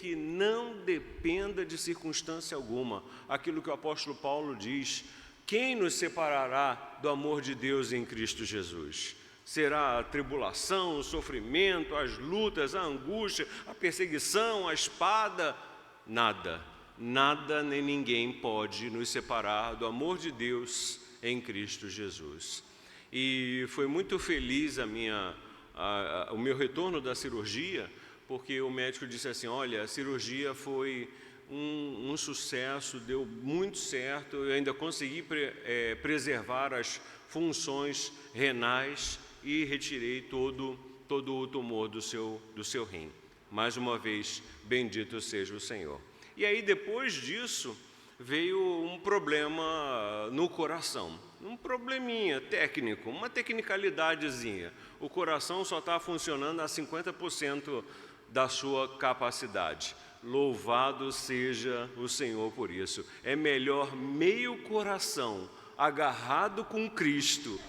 que não dependa de circunstância alguma. Aquilo que o apóstolo Paulo diz: quem nos separará do amor de Deus em Cristo Jesus? Será a tribulação, o sofrimento, as lutas, a angústia, a perseguição, a espada? Nada, nada nem ninguém pode nos separar do amor de Deus em Cristo Jesus. E foi muito feliz o meu retorno da cirurgia, porque o médico disse assim: olha, a cirurgia foi um sucesso, deu muito certo, eu ainda consegui preservar as funções renais e retirei todo o tumor do seu rim. Mais uma vez, bendito seja o Senhor. E aí, depois disso, veio um problema no coração, um probleminha técnico, uma tecnicalidadezinha. O coração só está funcionando a 50% da sua capacidade. Louvado seja o Senhor por isso. É melhor meio coração agarrado com Cristo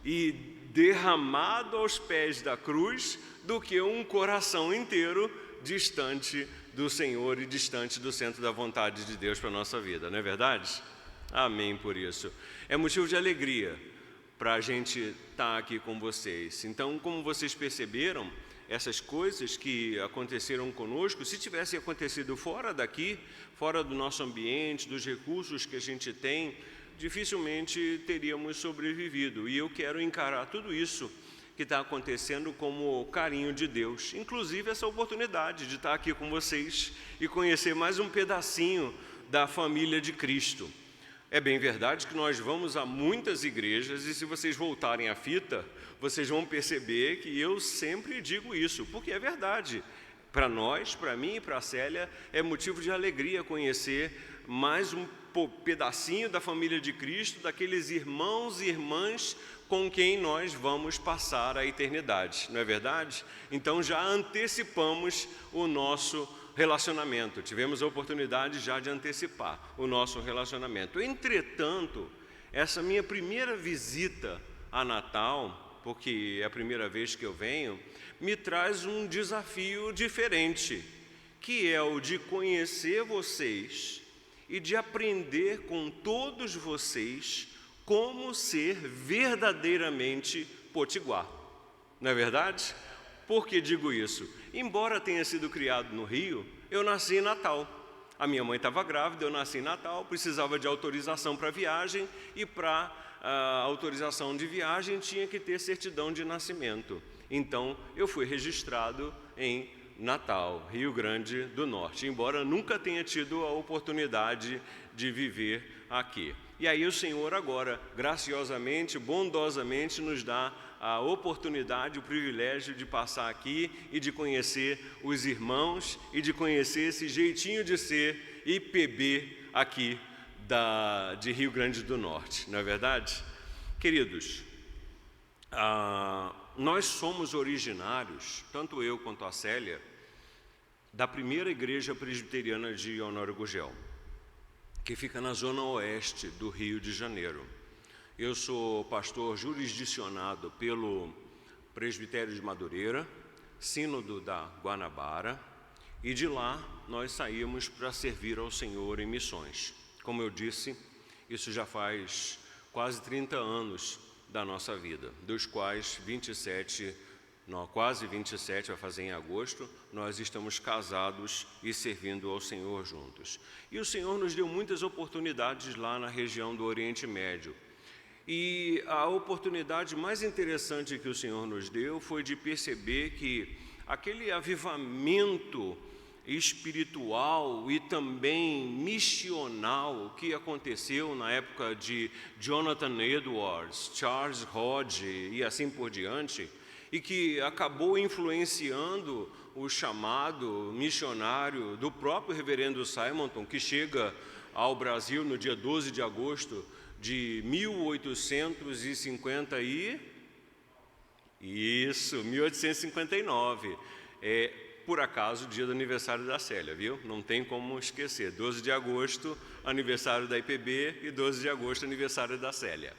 e derramado aos pés da cruz do que um coração inteiro distante do Senhor e distante do centro da vontade de Deus para a nossa vida, não é verdade? Amém por isso. É motivo de alegria para a gente estar aqui com vocês. Então, como vocês perceberam, essas coisas que aconteceram conosco, se tivessem acontecido fora daqui, fora do nosso ambiente, dos recursos que a gente tem, dificilmente teríamos sobrevivido. E eu quero encarar tudo isso que está acontecendo como carinho de Deus, inclusive essa oportunidade de estar aqui com vocês e conhecer mais um pedacinho da família de Cristo. É bem verdade que nós vamos a muitas igrejas e se vocês voltarem à fita, vocês vão perceber que eu sempre digo isso, porque é verdade. Para nós, para mim e para a Célia, é motivo de alegria conhecer mais um pedacinho da família de Cristo, daqueles irmãos e irmãs com quem nós vamos passar a eternidade, não é verdade? Então já antecipamos o nosso relacionamento, tivemos a oportunidade já de antecipar o nosso relacionamento. Entretanto, essa minha primeira visita a Natal, porque é a primeira vez que eu venho, me traz um desafio diferente, que é o de conhecer vocês e de aprender com todos vocês como ser verdadeiramente potiguar. Não é verdade? Por que digo isso? Embora tenha sido criado no Rio, eu nasci em Natal. A minha mãe estava grávida, eu nasci em Natal, precisava de autorização para viagem e para autorização de viagem tinha que ter certidão de nascimento. Então, eu fui registrado em Natal, Rio Grande do Norte, embora nunca tenha tido a oportunidade de viver aqui. E aí o Senhor agora, graciosamente, bondosamente, nos dá a oportunidade, o privilégio de passar aqui e de conhecer os irmãos e de conhecer esse jeitinho de ser IPB aqui de Rio Grande do Norte, não é verdade? Queridos, nós somos originários, tanto eu quanto a Célia, da primeira igreja presbiteriana de Honório Gurgel, que fica na zona oeste do Rio de Janeiro. Eu sou pastor jurisdicionado pelo Presbitério de Madureira, Sínodo da Guanabara, e de lá nós saímos para servir ao Senhor em missões. Como eu disse, isso já faz quase 30 anos da nossa vida, dos quais quase 27, vai fazer em agosto, nós estamos casados e servindo ao Senhor juntos. E o Senhor nos deu muitas oportunidades lá na região do Oriente Médio. E a oportunidade mais interessante que o Senhor nos deu foi de perceber que aquele avivamento espiritual e também missional que aconteceu na época de Jonathan Edwards, Charles Hodge e assim por diante, e que acabou influenciando o chamado missionário do próprio reverendo Simonton, que chega ao Brasil no dia 12 de agosto de 1859. Por acaso, dia do aniversário da Célia, viu? Não tem como esquecer. 12 de agosto, aniversário da IPB, e 12 de agosto, aniversário da Célia.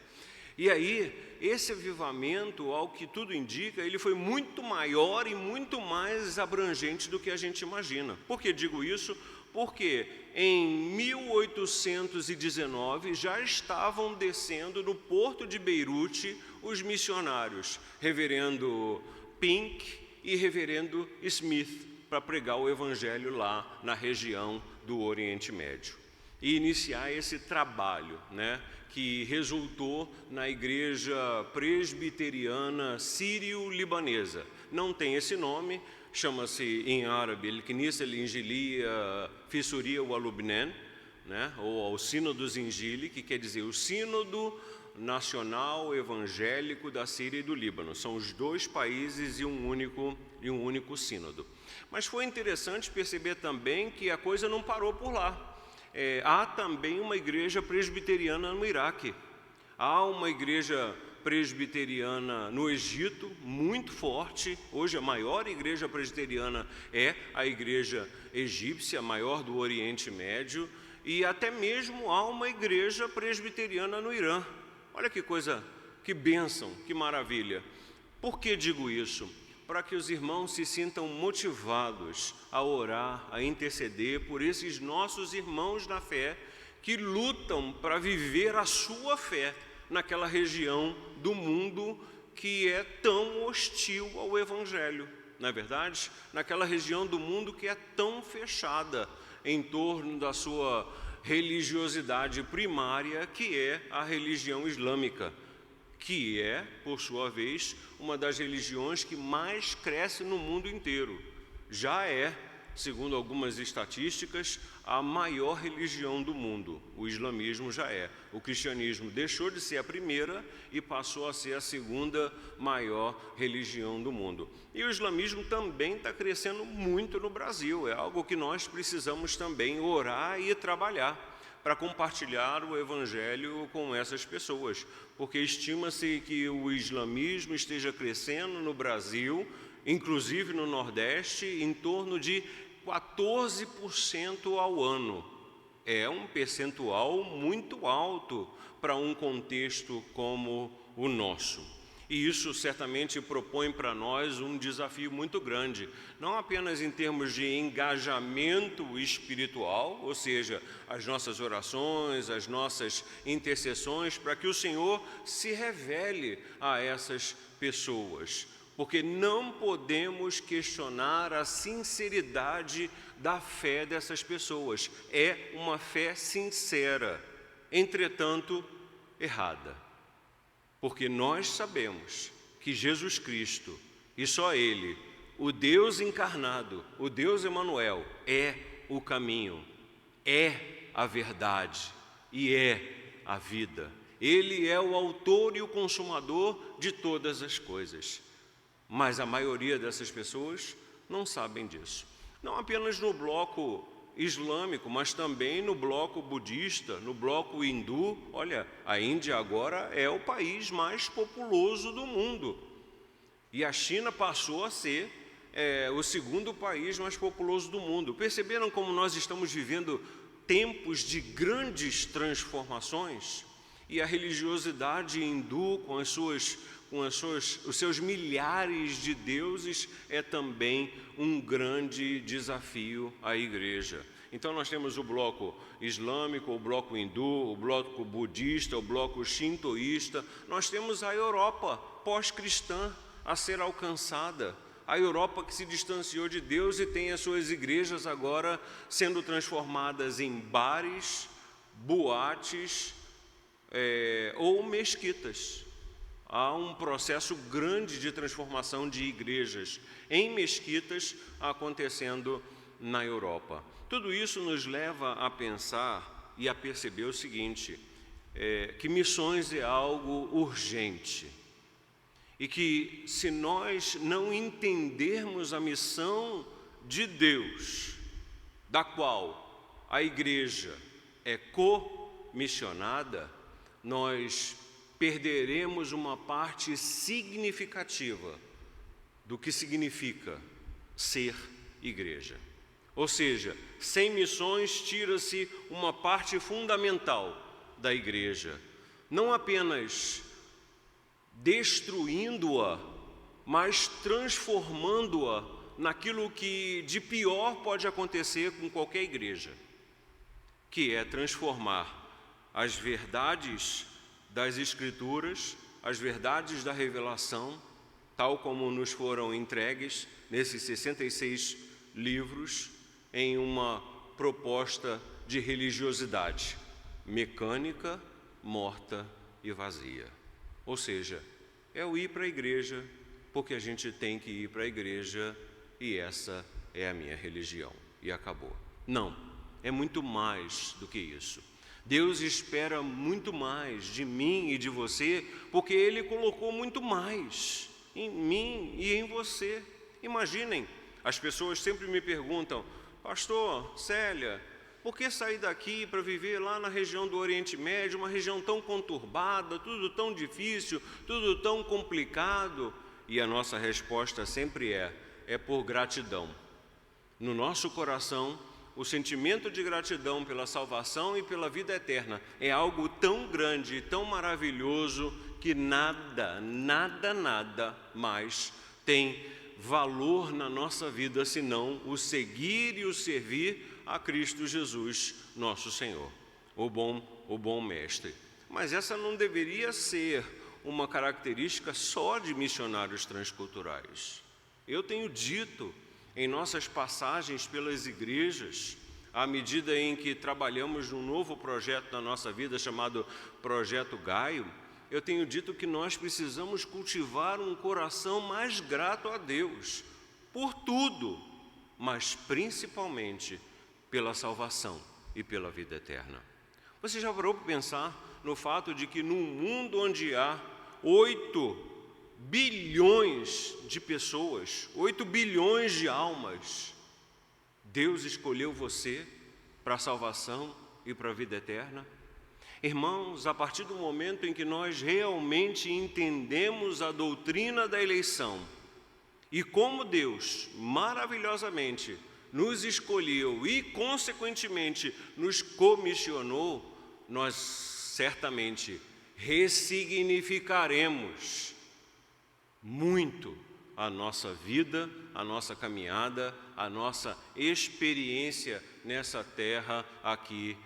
E aí, esse avivamento, ao que tudo indica, ele foi muito maior e muito mais abrangente do que a gente imagina. Por que digo isso? Porque em 1819 já estavam descendo no porto de Beirute os missionários, reverendo Pink e reverendo Smith, para pregar o evangelho lá na região do Oriente Médio. E iniciar esse trabalho, que resultou na igreja presbiteriana sírio-libanesa. Não tem esse nome, chama-se em árabe El-Knesset al-Injiliya fi Suriyya wa Lubnan, ou ao Sínodo dos Injili, que quer dizer o Sínodo Nacional Evangélico da Síria e do Líbano. São os dois países e um único sínodo. Mas foi interessante perceber também que a coisa não parou por lá. Há também uma igreja presbiteriana no Iraque. Há uma igreja presbiteriana no Egito, muito forte. Hoje a maior igreja presbiteriana é a igreja egípcia, a maior do Oriente Médio. E até mesmo há uma igreja presbiteriana no Irã. Olha que coisa, que bênção, que maravilha. Por que digo isso? Para que os irmãos se sintam motivados a orar, a interceder por esses nossos irmãos na fé que lutam para viver a sua fé naquela região do mundo que é tão hostil ao Evangelho, não é verdade? Naquela região do mundo que é tão fechada em torno da sua religiosidade primária, que é a religião islâmica, que é, por sua vez, uma das religiões que mais cresce no mundo inteiro. Já é, segundo algumas estatísticas, a maior religião do mundo. O islamismo já é. O cristianismo deixou de ser a primeira e passou a ser a segunda maior religião do mundo. E o islamismo também está crescendo muito no Brasil. É algo que nós precisamos também orar e trabalhar para compartilhar o evangelho com essas pessoas, porque estima-se que o islamismo esteja crescendo no Brasil, inclusive no Nordeste, em torno de 14% ao ano. É um percentual muito alto para um contexto como o nosso. E isso certamente propõe para nós um desafio muito grande, não apenas em termos de engajamento espiritual, ou seja, as nossas orações, as nossas intercessões, para que o Senhor se revele a essas pessoas, porque não podemos questionar a sinceridade da fé dessas pessoas. É uma fé sincera, entretanto, errada. Porque nós sabemos que Jesus Cristo, e só Ele, o Deus encarnado, o Deus Emanuel, é o caminho, é a verdade e é a vida. Ele é o autor e o consumador de todas as coisas. Mas a maioria dessas pessoas não sabem disso. Não apenas no bloco islâmico, mas também no bloco budista, no bloco hindu. Olha, a Índia agora é o país mais populoso do mundo. E a China passou a ser o segundo país mais populoso do mundo. Perceberam como nós estamos vivendo tempos de grandes transformações? E a religiosidade hindu, com os seus milhares de deuses, é também um grande desafio à igreja. Então nós temos o bloco islâmico, o bloco hindu, o bloco budista, o bloco shintoísta. Nós temos a Europa pós-cristã a ser alcançada. A Europa que se distanciou de Deus e tem as suas igrejas agora sendo transformadas em bares, boates ou mesquitas. Há um processo grande de transformação de igrejas em mesquitas acontecendo na Europa. Tudo isso nos leva a pensar e a perceber o seguinte, que missões é algo urgente. E que se nós não entendermos a missão de Deus, da qual a igreja é comissionada, nós perderemos uma parte significativa do que significa ser igreja. Ou seja, sem missões tira-se uma parte fundamental da igreja. Não apenas destruindo-a, mas transformando-a naquilo que de pior pode acontecer com qualquer igreja, que é transformar as verdades das Escrituras, as verdades da revelação, tal como nos foram entregues nesses 66 livros, em uma proposta de religiosidade mecânica, morta e vazia. Ou seja, é o ir para a igreja porque a gente tem que ir para a igreja e essa é a minha religião e acabou. Não, é muito mais do que isso. Deus espera muito mais de mim e de você, porque Ele colocou muito mais em mim e em você. Imaginem, as pessoas sempre me perguntam: pastor, Célia, por que sair daqui para viver lá na região do Oriente Médio, uma região tão conturbada, tudo tão difícil, tudo tão complicado? E a nossa resposta sempre é por gratidão. No nosso coração, o sentimento de gratidão pela salvação e pela vida eterna é algo tão grande e tão maravilhoso que nada mais tem valor na nossa vida senão o seguir e o servir a Cristo Jesus, nosso Senhor, o bom mestre. Mas essa não deveria ser uma característica só de missionários transculturais. Eu tenho dito em nossas passagens pelas igrejas, à medida em que trabalhamos num novo projeto na nossa vida chamado Projeto Gaio, eu tenho dito que nós precisamos cultivar um coração mais grato a Deus por tudo, mas principalmente pela salvação e pela vida eterna. Você já parou para pensar no fato de que num mundo onde há 8 bilhões de pessoas, 8 bilhões de almas, Deus escolheu você para a salvação e para a vida eterna? Irmãos, a partir do momento em que nós realmente entendemos a doutrina da eleição e como Deus maravilhosamente nos escolheu e, consequentemente, nos comissionou, nós certamente ressignificaremos muito a nossa vida, a nossa caminhada, a nossa experiência nessa terra aqui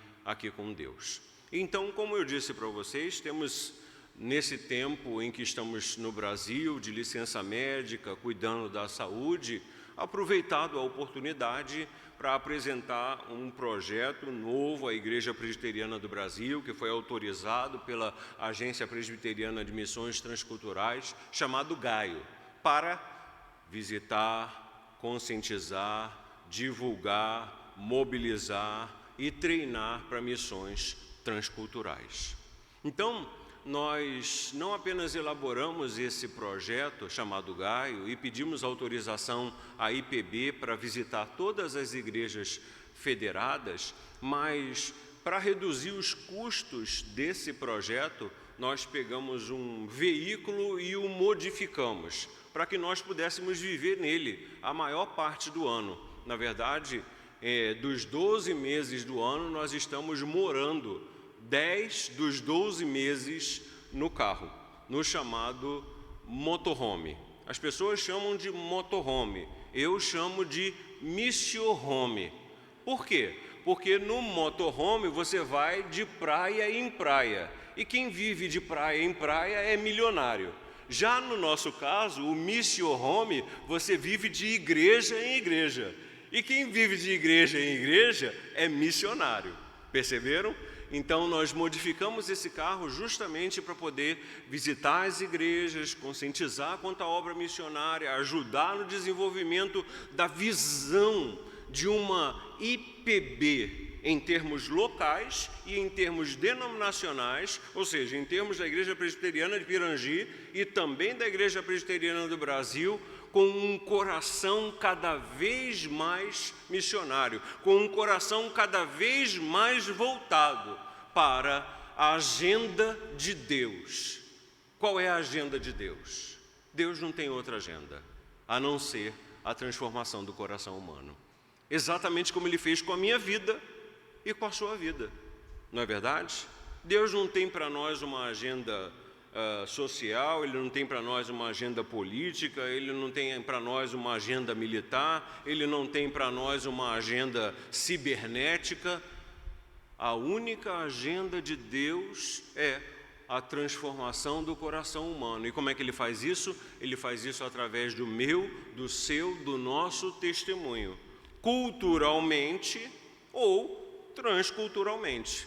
com Deus. Então, como eu disse para vocês, temos nesse tempo em que estamos no Brasil, de licença médica, cuidando da saúde, aproveitado a oportunidade para apresentar um projeto novo à Igreja Presbiteriana do Brasil, que foi autorizado pela Agência Presbiteriana de Missões Transculturais, chamado Gaio, para visitar, conscientizar, divulgar, mobilizar e treinar para missões transculturais. Então, nós não apenas elaboramos esse projeto chamado Gaio e pedimos autorização à IPB para visitar todas as igrejas federadas, mas para reduzir os custos desse projeto, nós pegamos um veículo e o modificamos para que nós pudéssemos viver nele a maior parte do ano. Na verdade, dos 12 meses do ano, nós estamos morando 10 dos 12 meses no carro, no chamado motorhome. As pessoas chamam de motorhome, eu chamo de missiohome. Por quê? Porque no motorhome você vai de praia em praia, e quem vive de praia em praia é milionário. Já no nosso caso, o missiohome, você vive de igreja em igreja, e quem vive de igreja em igreja é missionário. Perceberam? Então, nós modificamos esse carro justamente para poder visitar as igrejas, conscientizar quanto à obra missionária, ajudar no desenvolvimento da visão de uma IPB em termos locais e em termos denominacionais, ou seja, em termos da Igreja Presbiteriana de Pirangi e também da Igreja Presbiteriana do Brasil, com um coração cada vez mais missionário, com um coração cada vez mais voltado para a agenda de Deus. Qual é a agenda de Deus? Deus não tem outra agenda, a não ser a transformação do coração humano. Exatamente como Ele fez com a minha vida e com a sua vida. Não é verdade? Deus não tem para nós uma agenda social, ele não tem para nós uma agenda política, ele não tem para nós uma agenda militar, ele não tem para nós uma agenda cibernética. A única agenda de Deus é a transformação do coração humano. E como é que ele faz isso? Ele faz isso através do meu, do seu, do nosso testemunho, culturalmente ou transculturalmente,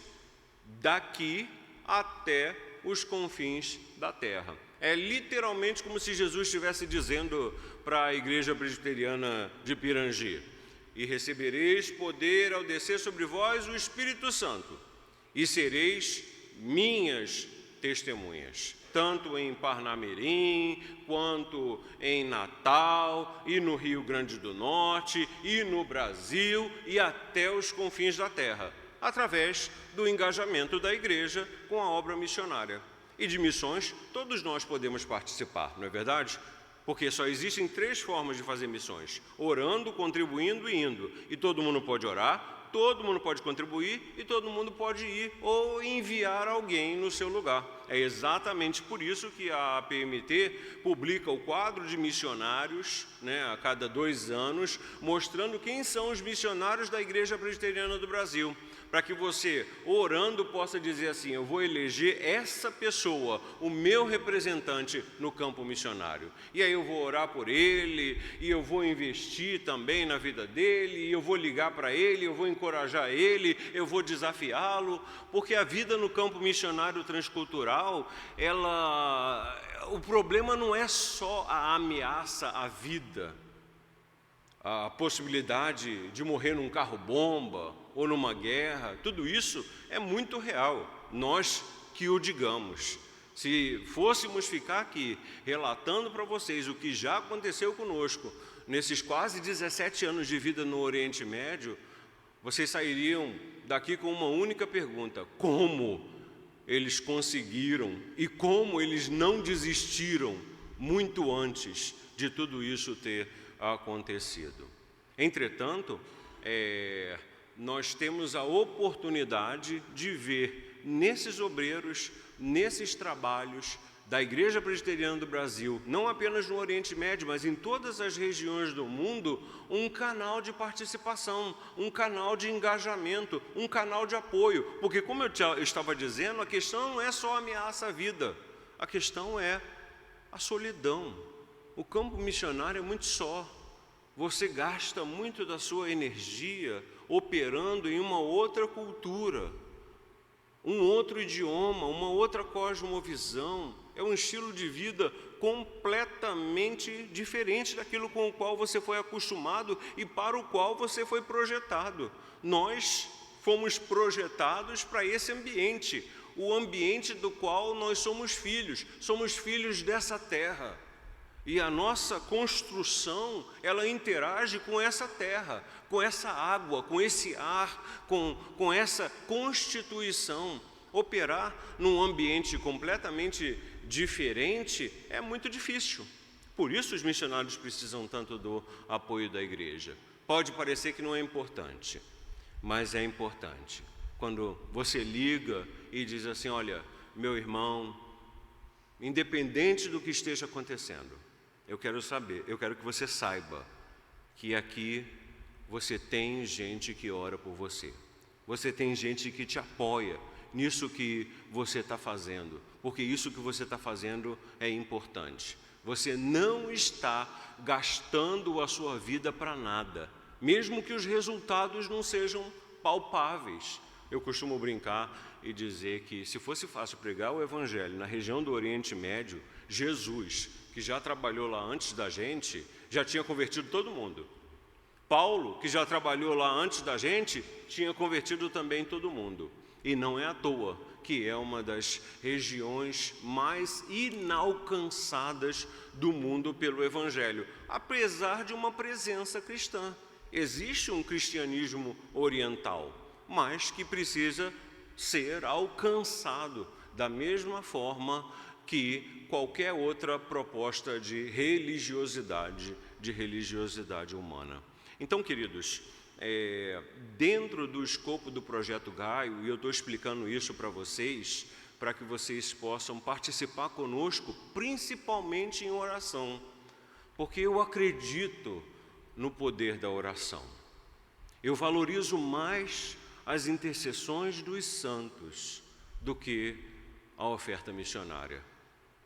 daqui até os confins da terra. É literalmente como se Jesus estivesse dizendo para a igreja presbiteriana de Pirangi: e recebereis poder ao descer sobre vós o Espírito Santo, e sereis minhas testemunhas, tanto em Parnamirim, quanto em Natal, e no Rio Grande do Norte, e no Brasil, e até os confins da terra, através do engajamento da igreja com a obra missionária. E de missões, todos nós podemos participar, não é verdade? Porque só existem 3 formas de fazer missões: orando, contribuindo e indo. E todo mundo pode orar, todo mundo pode contribuir e todo mundo pode ir ou enviar alguém no seu lugar. É exatamente por isso que a APMT publica o quadro de missionários, a cada 2 anos, mostrando quem são os missionários da Igreja Presbiteriana do Brasil, para que você, orando, possa dizer assim: eu vou eleger essa pessoa, o meu representante no campo missionário. E aí eu vou orar por ele, e eu vou investir também na vida dele, e eu vou ligar para ele, eu vou encorajar ele, eu vou desafiá-lo, porque a vida no campo missionário transcultural, o problema não é só a ameaça à vida, a possibilidade de morrer num carro-bomba ou numa guerra. Tudo isso é muito real, nós que o digamos. Se fôssemos ficar aqui relatando para vocês o que já aconteceu conosco nesses quase 17 anos de vida no Oriente Médio, vocês sairiam daqui com uma única pergunta: como eles conseguiram e como eles não desistiram muito antes de tudo isso ter acontecido. Entretanto, nós temos a oportunidade de ver nesses obreiros, nesses trabalhos da Igreja Presbiteriana do Brasil, não apenas no Oriente Médio, mas em todas as regiões do mundo, um canal de participação, um canal de engajamento, um canal de apoio. Porque, como eu estava dizendo, a questão não é só a ameaça à vida, a questão é a solidão. O campo missionário é muito só. Você gasta muito da sua energia operando em uma outra cultura, um outro idioma, uma outra cosmovisão. É um estilo de vida completamente diferente daquilo com o qual você foi acostumado e para o qual você foi projetado. Nós fomos projetados para esse ambiente, o ambiente do qual nós somos filhos dessa terra. E a nossa construção, ela interage com essa terra, com essa água, com esse ar, com essa constituição. Operar num ambiente completamente diferente é muito difícil. Por isso os missionários precisam tanto do apoio da igreja. Pode parecer que não é importante, mas é importante. Quando você liga e diz assim: olha, meu irmão, independente do que esteja acontecendo, eu quero que você saiba que aqui você tem gente que ora por você. Você tem gente que te apoia nisso que você está fazendo, porque isso que você está fazendo é importante. Você não está gastando a sua vida para nada, mesmo que os resultados não sejam palpáveis. Eu costumo brincar e dizer que, se fosse fácil pregar o Evangelho na região do Oriente Médio, Jesus, que já trabalhou lá antes da gente, já tinha convertido todo mundo. Paulo, que já trabalhou lá antes da gente, tinha convertido também todo mundo. E não é à toa que é uma das regiões mais inalcançadas do mundo pelo Evangelho, apesar de uma presença cristã. Existe um cristianismo oriental, mas que precisa ser alcançado da mesma forma que qualquer outra proposta de religiosidade humana. Então, queridos, dentro do escopo do Projeto Gaio, e eu estou explicando isso para vocês para que vocês possam participar conosco, principalmente em oração, porque eu acredito no poder da oração. Eu valorizo mais as intercessões dos santos do que a oferta missionária.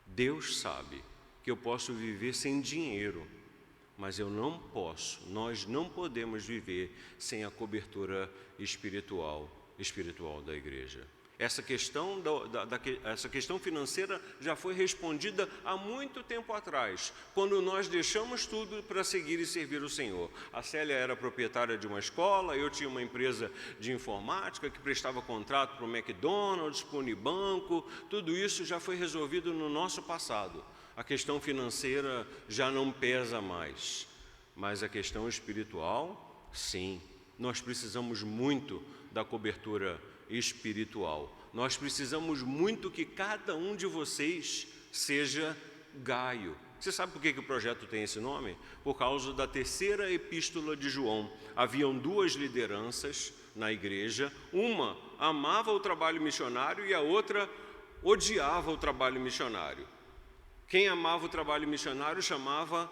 Deus sabe que eu posso viver sem dinheiro, mas nós não podemos viver sem a cobertura espiritual da igreja. Essa questão, essa questão financeira já foi respondida há muito tempo atrás, quando nós deixamos tudo para seguir e servir o Senhor. A Célia era proprietária de uma escola, eu tinha uma empresa de informática que prestava contrato para o McDonald's, para o Unibanco, tudo isso já foi resolvido no nosso passado. A questão financeira já não pesa mais, mas a questão espiritual, sim. Nós precisamos muito da cobertura espiritual. Nós precisamos muito que cada um de vocês seja Gaio. Você sabe por que o projeto tem esse nome? Por causa da terceira epístola de João. Haviam duas lideranças na igreja, uma amava o trabalho missionário e a outra odiava o trabalho missionário. Quem amava o trabalho missionário chamava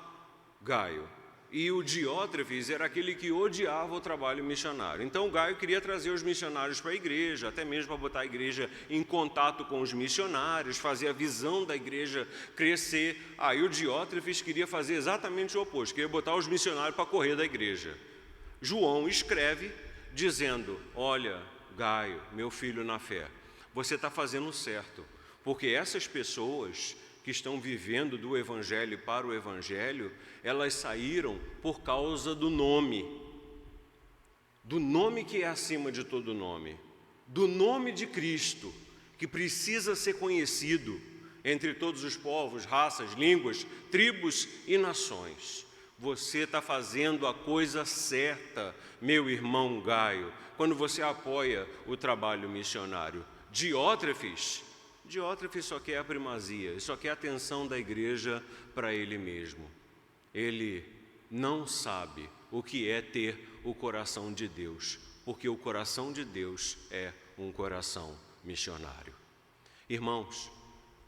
Gaio, e o Diótrefes era aquele que odiava o trabalho missionário. Então o Gaio queria trazer os missionários para a igreja, até mesmo para botar a igreja em contato com os missionários, fazer a visão da igreja crescer. Aí o Diótrefes queria fazer exatamente o oposto, queria botar os missionários para correr da igreja. João escreve dizendo: olha, Gaio, meu filho na fé, você está fazendo certo, porque essas pessoas que estão vivendo do Evangelho para o Evangelho, elas saíram por causa do nome que é acima de todo nome, do nome de Cristo, que precisa ser conhecido entre todos os povos, raças, línguas, tribos e nações. Você está fazendo a coisa certa, meu irmão Gaio, quando você apoia o trabalho missionário. Diótrefes só quer a primazia, só quer a atenção da igreja para ele mesmo. Ele não sabe o que é ter o coração de Deus, porque o coração de Deus é um coração missionário. Irmãos,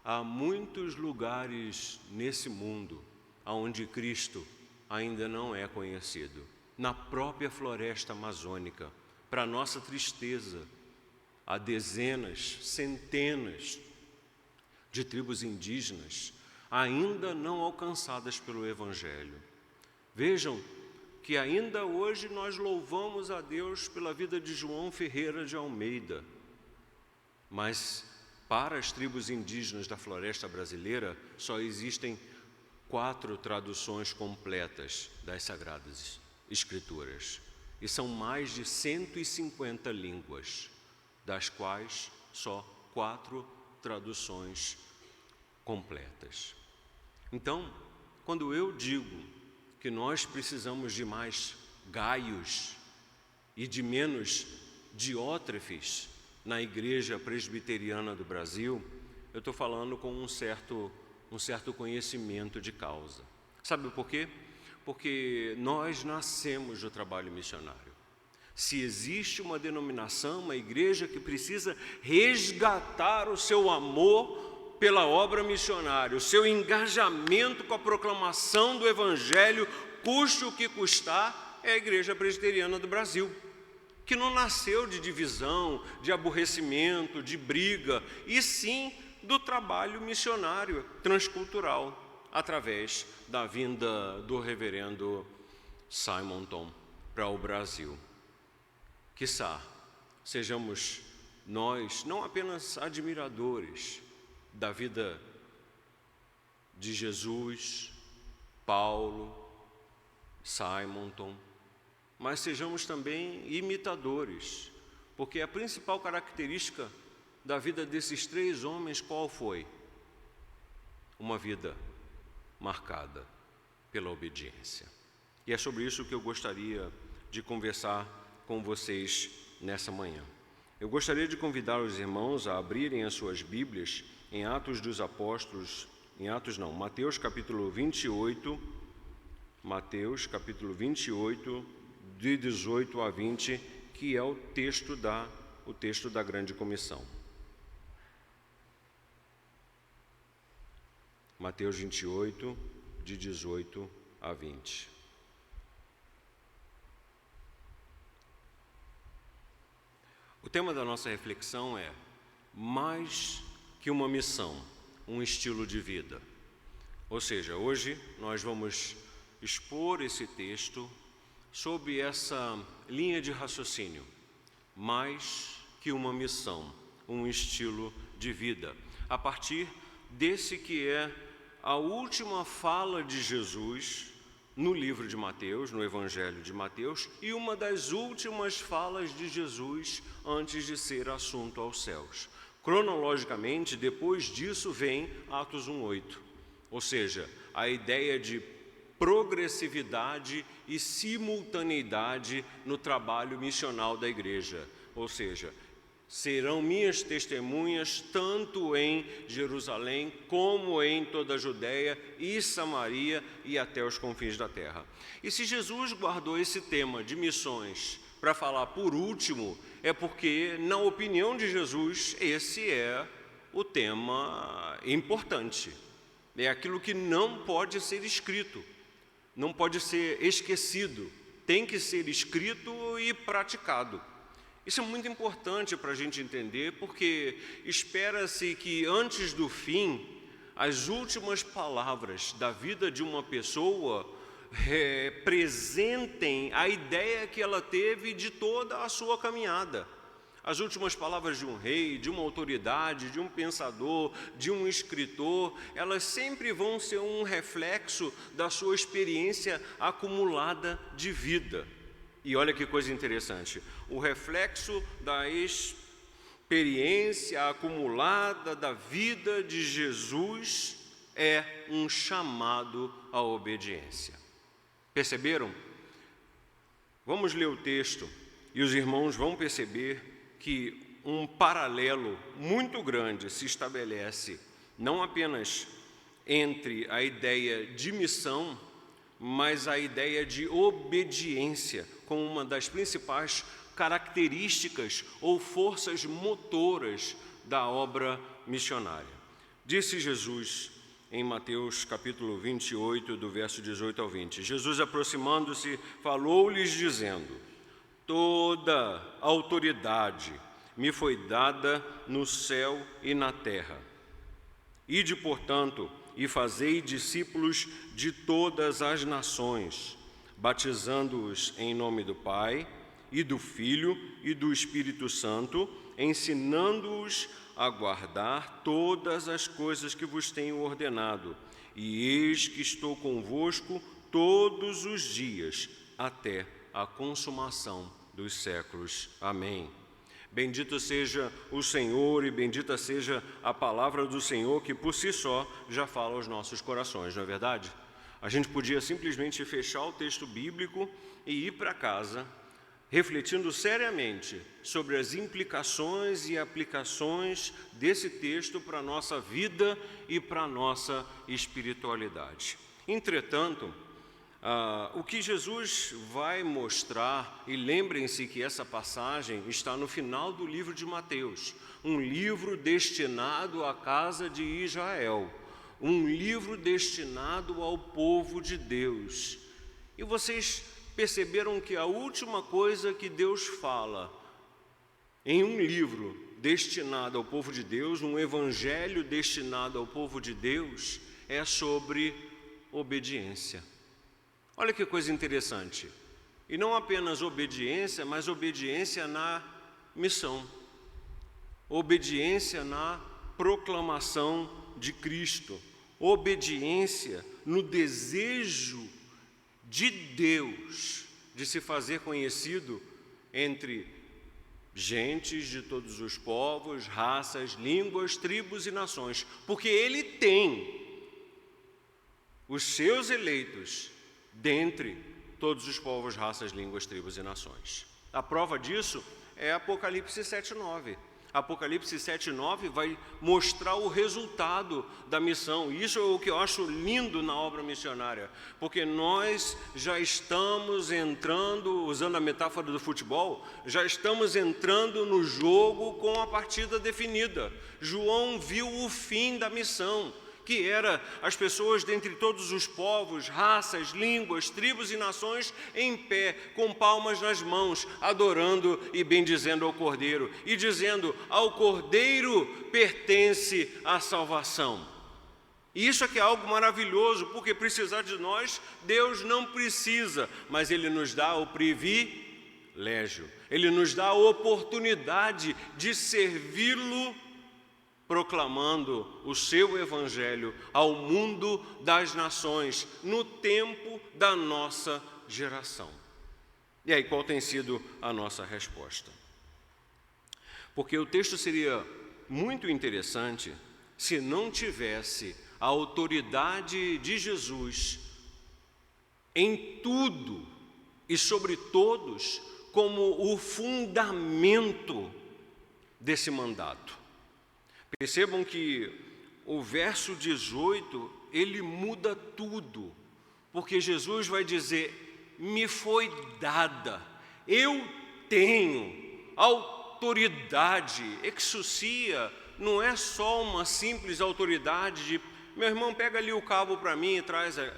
há muitos lugares nesse mundo onde Cristo ainda não é conhecido. Na própria floresta amazônica, para nossa tristeza, há dezenas, centenas de tribos indígenas ainda não alcançadas pelo Evangelho. Vejam que ainda hoje nós louvamos a Deus pela vida de João Ferreira de Almeida, mas para as tribos indígenas da floresta brasileira só existem 4 traduções completas das Sagradas Escrituras, e são mais de 150 línguas, das quais só 4 traduções completas. Então, quando eu digo que nós precisamos de mais Gaios e de menos Diótrefes na Igreja Presbiteriana do Brasil, eu estou falando com um certo conhecimento de causa. Sabe por quê? Porque nós nascemos do trabalho missionário. Se existe uma denominação, uma igreja que precisa resgatar o seu amor pela obra missionária, o seu engajamento com a proclamação do Evangelho, custe o que custar, é a Igreja Presbiteriana do Brasil, que não nasceu de divisão, de aborrecimento, de briga, e sim do trabalho missionário transcultural, através da vinda do reverendo Simonton para o Brasil. Quiçá sejamos nós não apenas admiradores da vida de Jesus, Paulo, Simonton, mas sejamos também imitadores, porque a principal característica da vida desses 3 homens qual foi? Uma vida marcada pela obediência. E é sobre isso que eu gostaria de conversar com vocês nessa manhã. Eu gostaria de convidar os irmãos a abrirem as suas Bíblias em Atos dos Apóstolos, Mateus capítulo 28, de 18 a 20, que é o texto da Grande Comissão. Mateus 28, de 18 a 20. O tema da nossa reflexão é mais que uma missão, um estilo de vida. Ou seja, hoje nós vamos expor esse texto sob essa linha de raciocínio, mais que uma missão, um estilo de vida, a partir desse que é a última fala de Jesus no livro de Mateus, no Evangelho de Mateus, e uma das últimas falas de Jesus antes de ser assunto aos céus. Cronologicamente, depois disso vem Atos 1:8, ou seja, a ideia de progressividade e simultaneidade no trabalho missional da igreja, ou seja, serão minhas testemunhas tanto em Jerusalém como em toda a Judéia e Samaria e até os confins da terra. E se Jesus guardou esse tema de missões para falar por último, é porque, na opinião de Jesus, esse é o tema importante. É aquilo que não pode ser escrito, não pode ser esquecido, tem que ser escrito e praticado. Isso é muito importante para a gente entender, porque espera-se que antes do fim, as últimas palavras da vida de uma pessoa representem a ideia que ela teve de toda a sua caminhada. As últimas palavras de um rei, de uma autoridade, de um pensador, de um escritor, elas sempre vão ser um reflexo da sua experiência acumulada de vida. E olha que coisa interessante, o reflexo da experiência acumulada da vida de Jesus é um chamado à obediência. Perceberam? Vamos ler o texto e os irmãos vão perceber que um paralelo muito grande se estabelece, não apenas entre a ideia de missão, mas a ideia de obediência como uma das principais características ou forças motoras da obra missionária. Disse Jesus em Mateus capítulo 28, do verso 18 ao 20. Jesus, aproximando-se, falou-lhes dizendo: toda autoridade me foi dada no céu e na terra. Ide, portanto, e fazei discípulos de todas as nações, batizando-os em nome do Pai, e do Filho e do Espírito Santo, ensinando-os a guardar todas as coisas que vos tenho ordenado. E eis que estou convosco todos os dias, até a consumação dos séculos. Amém. Bendito seja o Senhor e bendita seja a palavra do Senhor, que por si só já fala aos nossos corações, não é verdade? A gente podia simplesmente fechar o texto bíblico e ir para casa, refletindo seriamente sobre as implicações e aplicações desse texto para a nossa vida e para a nossa espiritualidade. Entretanto, o que Jesus vai mostrar, e lembrem-se que essa passagem está no final do livro de Mateus, um livro destinado à casa de Israel, um livro destinado ao povo de Deus. E vocês perceberam que a última coisa que Deus fala em um livro destinado ao povo de Deus, um evangelho destinado ao povo de Deus, é sobre obediência. Olha que coisa interessante. E não apenas obediência, mas obediência na missão. Obediência na proclamação de Cristo. Obediência no desejo de Deus de se fazer conhecido entre gentes de todos os povos, raças, línguas, tribos e nações. Porque Ele tem os seus eleitos dentre todos os povos, raças, línguas, tribos e nações. A prova disso é Apocalipse 7:9. Apocalipse 7:9 vai mostrar o resultado da missão. Isso é o que eu acho lindo na obra missionária, porque nós já estamos entrando, usando a metáfora do futebol, já estamos entrando no jogo com a partida definida. João viu o fim da missão, que era as pessoas dentre todos os povos, raças, línguas, tribos e nações em pé, com palmas nas mãos, adorando e bendizendo ao Cordeiro, e dizendo: ao Cordeiro pertence a salvação. E isso aqui é algo maravilhoso, porque precisar de nós, Deus não precisa, mas Ele nos dá o privilégio, Ele nos dá a oportunidade de servi-lo, proclamando o seu evangelho ao mundo das nações, no tempo da nossa geração. E aí, qual tem sido a nossa resposta? Porque o texto seria muito interessante se não tivesse a autoridade de Jesus em tudo e sobre todos como o fundamento desse mandato. Percebam que o verso 18, ele muda tudo, porque Jesus vai dizer: me foi dada, eu tenho autoridade. Exousia não é só uma simples autoridade de: meu irmão, pega ali o cabo para mim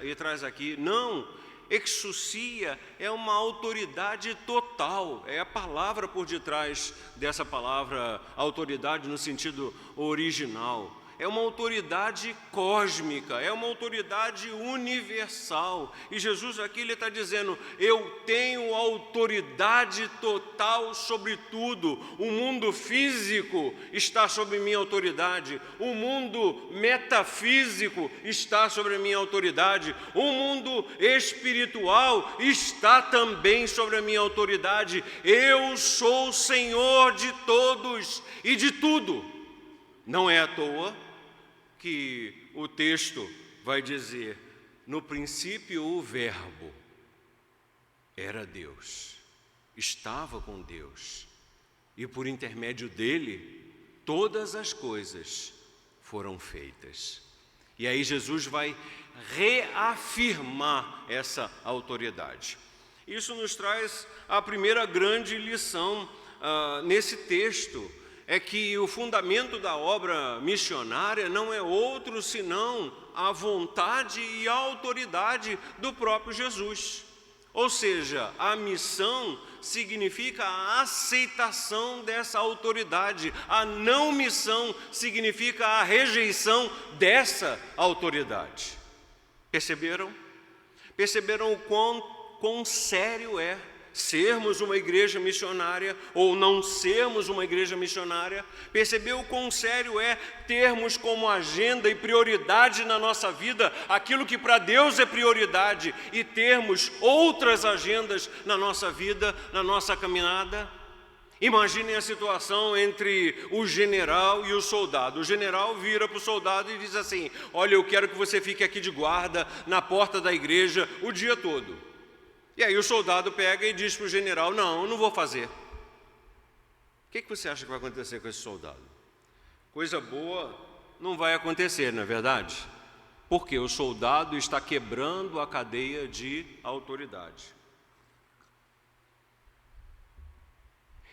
e traz aqui. Não, exousia é uma autoridade total, é a palavra por detrás dessa palavra autoridade no sentido original. É uma autoridade cósmica, é uma autoridade universal. E Jesus aqui ele está dizendo: eu tenho autoridade total sobre tudo. O mundo físico está sob minha autoridade, o mundo metafísico está sobre a minha autoridade, o mundo espiritual está também sobre a minha autoridade. Eu sou Senhor de todos e de tudo. Não é à toa que o texto vai dizer: no princípio o Verbo era Deus, estava com Deus, e por intermédio dele todas as coisas foram feitas. E aí Jesus vai reafirmar essa autoridade. Isso nos traz a primeira grande lição nesse texto. É que o fundamento da obra missionária não é outro senão a vontade e a autoridade do próprio Jesus. Ou seja, a missão significa a aceitação dessa autoridade, a não missão significa a rejeição dessa autoridade. Perceberam? Perceberam o quão sério é sermos uma igreja missionária ou não sermos uma igreja missionária? Percebeu o quão sério é termos como agenda e prioridade na nossa vida aquilo que para Deus é prioridade e termos outras agendas na nossa vida, na nossa caminhada? Imaginem a situação entre o general e o soldado. O general vira para o soldado e diz assim: olha, eu quero que você fique aqui de guarda na porta da igreja o dia todo. E aí o soldado pega e diz para o general: não, eu não vou fazer. O que você acha que vai acontecer com esse soldado? Coisa boa não vai acontecer, não é verdade? Porque o soldado está quebrando a cadeia de autoridade.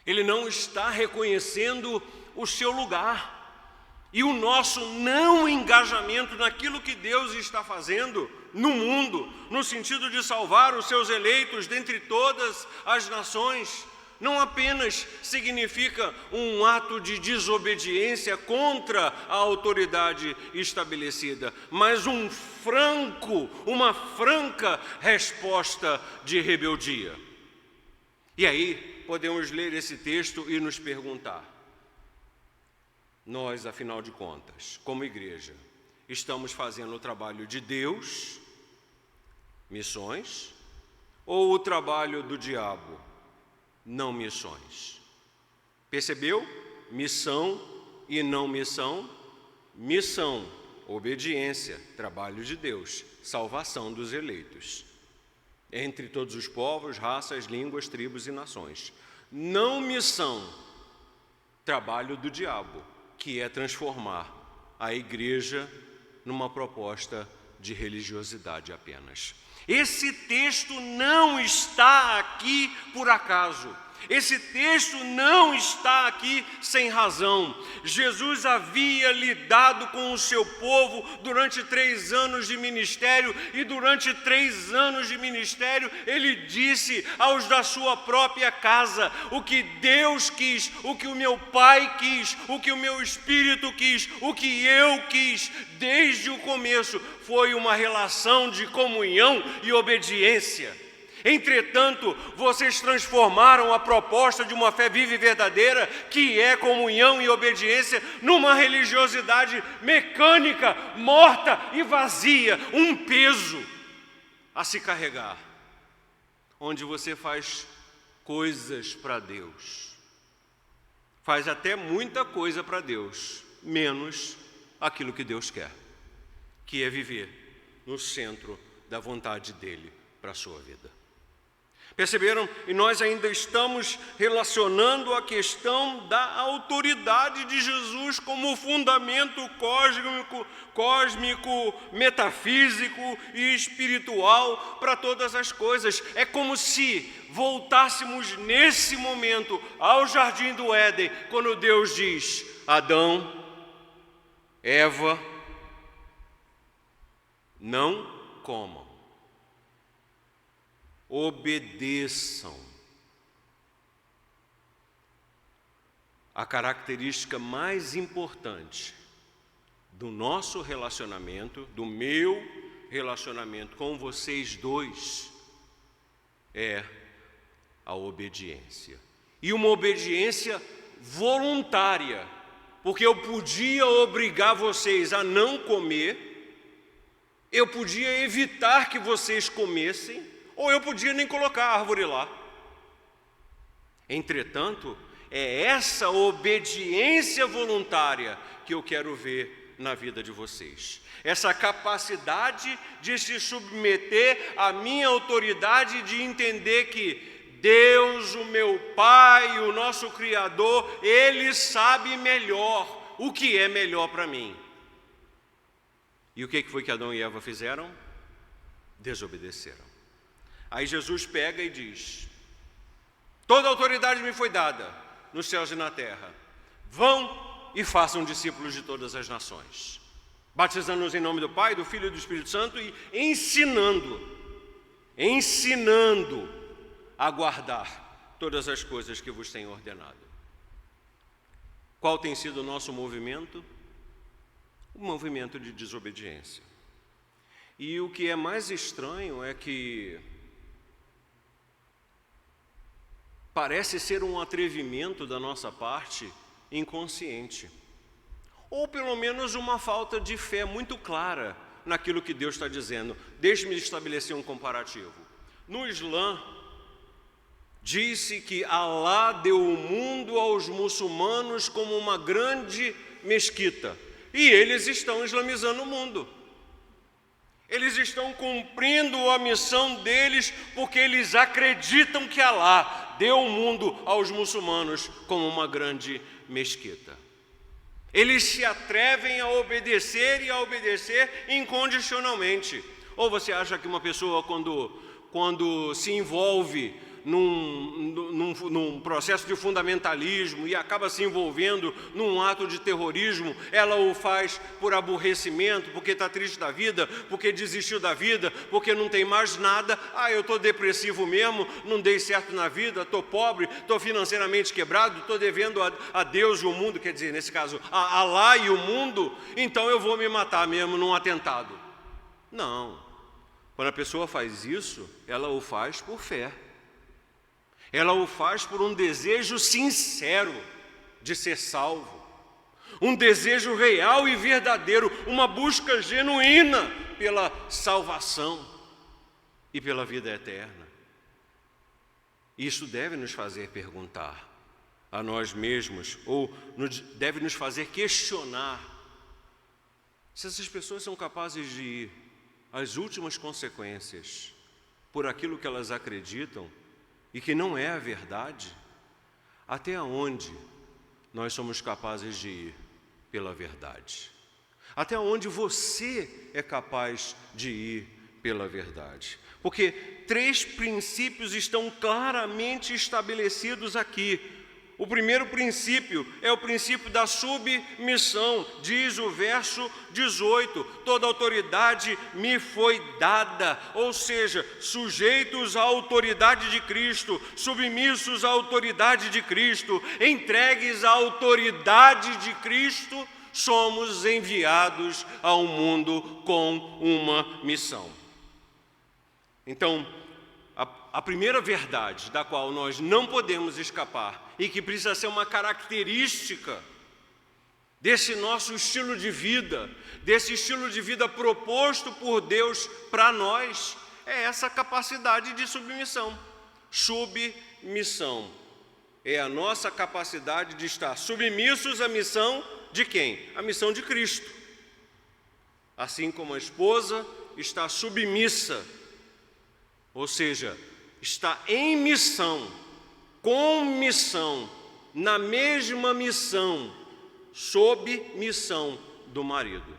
Ele não está reconhecendo o seu lugar. E o nosso não engajamento naquilo que Deus está fazendo no mundo, no sentido de salvar os seus eleitos dentre todas as nações, não apenas significa um ato de desobediência contra a autoridade estabelecida, mas uma franca resposta de rebeldia. E aí podemos ler esse texto e nos perguntar: nós, afinal de contas, como igreja, estamos fazendo o trabalho de Deus, missões, ou o trabalho do diabo, não missões? Percebeu? Missão e não missão. Missão, obediência, trabalho de Deus, salvação dos eleitos, entre todos os povos, raças, línguas, tribos e nações. Não missão, trabalho do diabo, que é transformar a igreja numa proposta de religiosidade apenas. Esse texto não está aqui por acaso. Esse texto não está aqui sem razão. Jesus havia lidado com o seu povo durante 3 anos de ministério, e durante 3 anos de ministério ele disse aos da sua própria casa: o que Deus quis, o que o meu Pai quis, o que o meu Espírito quis, o que eu quis desde o começo foi uma relação de comunhão e obediência. Entretanto, vocês transformaram a proposta de uma fé viva e verdadeira, que é comunhão e obediência, numa religiosidade mecânica, morta e vazia, um peso a se carregar, onde você faz coisas para Deus, faz até muita coisa para Deus, menos aquilo que Deus quer, que é viver no centro da vontade dEle para a sua vida. Perceberam? E nós ainda estamos relacionando a questão da autoridade de Jesus como fundamento cósmico, metafísico e espiritual para todas as coisas. É como se voltássemos nesse momento ao jardim do Éden, quando Deus diz: Adão, Eva, não comam. Obedeçam. A característica mais importante do nosso relacionamento, do meu relacionamento com vocês dois, é a obediência. E uma obediência voluntária, porque eu podia obrigar vocês a não comer, eu podia evitar que vocês comessem, ou eu podia nem colocar a árvore lá. Entretanto, é essa obediência voluntária que eu quero ver na vida de vocês. Essa capacidade de se submeter à minha autoridade, de entender que Deus, o meu Pai, o nosso Criador, Ele sabe melhor o que é melhor para mim. E o que foi que Adão e Eva fizeram? Desobedeceram. Aí Jesus pega e diz: toda autoridade me foi dada nos céus e na terra. Vão e façam discípulos de todas as nações, batizando-os em nome do Pai, do Filho e do Espírito Santo, e ensinando a guardar todas as coisas que vos tenho ordenado. Qual tem sido o nosso movimento? O movimento de desobediência. E o que é mais estranho é que parece ser um atrevimento da nossa parte inconsciente, ou pelo menos uma falta de fé muito clara naquilo que Deus está dizendo. Deixe-me estabelecer um comparativo. No Islã, disse que Alá deu o mundo aos muçulmanos como uma grande mesquita, e eles estão islamizando o mundo. Eles estão cumprindo a missão deles porque eles acreditam que Alá deu o mundo aos muçulmanos como uma grande mesquita. Eles se atrevem a obedecer e a obedecer incondicionalmente. Ou você acha que uma pessoa, quando se envolve num processo de fundamentalismo e acaba se envolvendo num ato de terrorismo, ela o faz por aborrecimento, porque está triste da vida, porque desistiu da vida, porque não tem mais nada? Eu estou depressivo mesmo, não dei certo na vida, estou pobre, estou financeiramente quebrado, estou devendo a Deus e o mundo, quer dizer, nesse caso, a Alá e o mundo, então eu vou me matar mesmo num atentado. Não. Quando a pessoa faz isso, ela o faz por fé. Ela o faz por um desejo sincero de ser salvo, um desejo real e verdadeiro, uma busca genuína pela salvação e pela vida eterna. Isso deve nos fazer perguntar a nós mesmos, ou deve nos fazer questionar se essas pessoas são capazes de ir às últimas consequências por aquilo que elas acreditam e que não é a verdade. Até onde nós somos capazes de ir pela verdade? Até onde você é capaz de ir pela verdade. Porque 3 princípios estão claramente estabelecidos aqui. O primeiro princípio é o princípio da submissão. Diz o verso 18: toda autoridade me foi dada, ou seja, sujeitos à autoridade de Cristo, submissos à autoridade de Cristo, entregues à autoridade de Cristo, somos enviados ao mundo com uma missão. Então, a primeira verdade da qual nós não podemos escapar e que precisa ser uma característica desse nosso estilo de vida, desse estilo de vida proposto por Deus para nós, é essa capacidade de submissão. Submissão é a nossa capacidade de estar submissos à missão de quem? A missão de Cristo. Assim como a esposa está submissa, ou seja, está em missão, com missão, na mesma missão, sob missão do marido.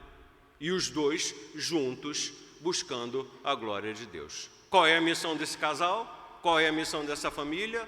E os dois juntos buscando a glória de Deus. Qual é a missão desse casal? Qual é a missão dessa família?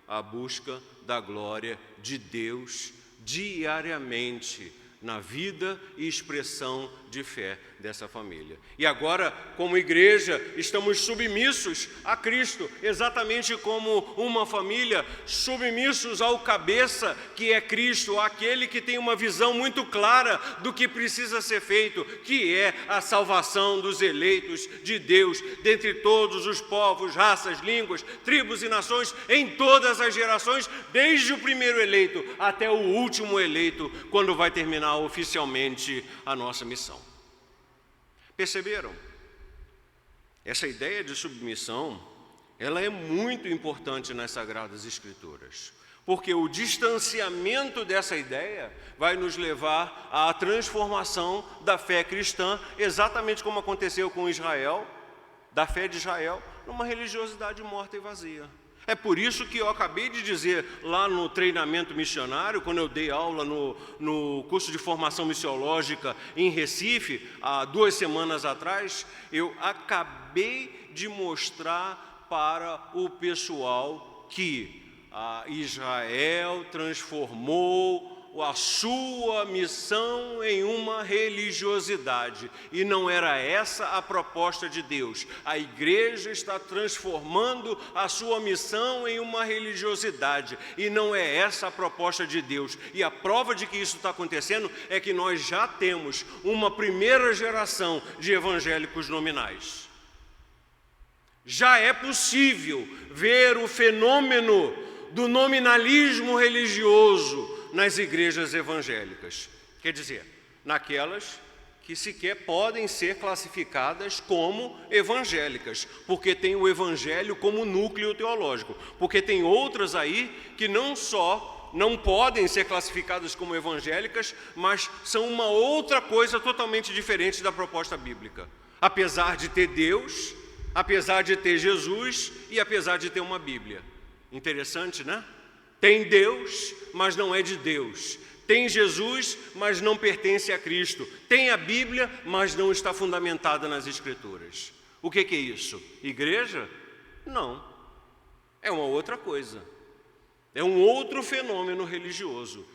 A busca da glória de Deus diariamente na vida e expressão de fé dessa família. E agora, como igreja, estamos submissos a Cristo, exatamente como uma família, submissos ao cabeça que é Cristo, aquele que tem uma visão muito clara do que precisa ser feito, que é a salvação dos eleitos de Deus, dentre todos os povos, raças, línguas, tribos e nações, em todas as gerações, desde o primeiro eleito até o último eleito, quando vai terminar oficialmente a nossa missão. Perceberam? Essa ideia de submissão, ela é muito importante nas Sagradas Escrituras, porque o distanciamento dessa ideia vai nos levar à transformação da fé cristã, exatamente como aconteceu com Israel, da fé de Israel, numa religiosidade morta e vazia. É por isso que eu acabei de dizer lá no treinamento missionário, quando eu dei aula no curso de formação missiológica em Recife, há 2 semanas atrás, eu acabei de mostrar para o pessoal que Israel transformou a sua missão em uma religiosidade, e não era essa a proposta de Deus. A igreja está transformando a sua missão em uma religiosidade, e não é essa a proposta de Deus. E a prova de que isso está acontecendo é que nós já temos uma primeira geração de evangélicos nominais. Já é possível ver o fenômeno do nominalismo religioso nas igrejas evangélicas, quer dizer, naquelas que sequer podem ser classificadas como evangélicas, porque tem o evangelho como núcleo teológico, porque tem outras aí que não só não podem ser classificadas como evangélicas, mas são uma outra coisa totalmente diferente da proposta bíblica, apesar de ter Deus, apesar de ter Jesus e apesar de ter uma Bíblia. Interessante, né? Tem Deus, mas não é de Deus. Tem Jesus, mas não pertence a Cristo. Tem a Bíblia, mas não está fundamentada nas Escrituras. O que é isso? Igreja? Não. É uma outra coisa. É um outro fenômeno religioso,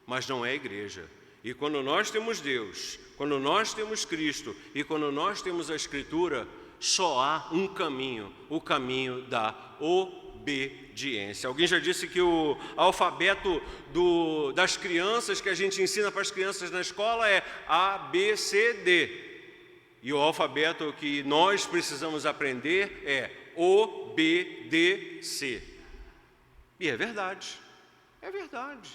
mas não é igreja. E quando nós temos Deus, quando nós temos Cristo e quando nós temos a Escritura, só há um caminho, o caminho da obediência. Alguém já disse que o alfabeto das crianças que a gente ensina para as crianças na escola é A, B, C, D. E o alfabeto que nós precisamos aprender é obedecer. E é verdade, é verdade.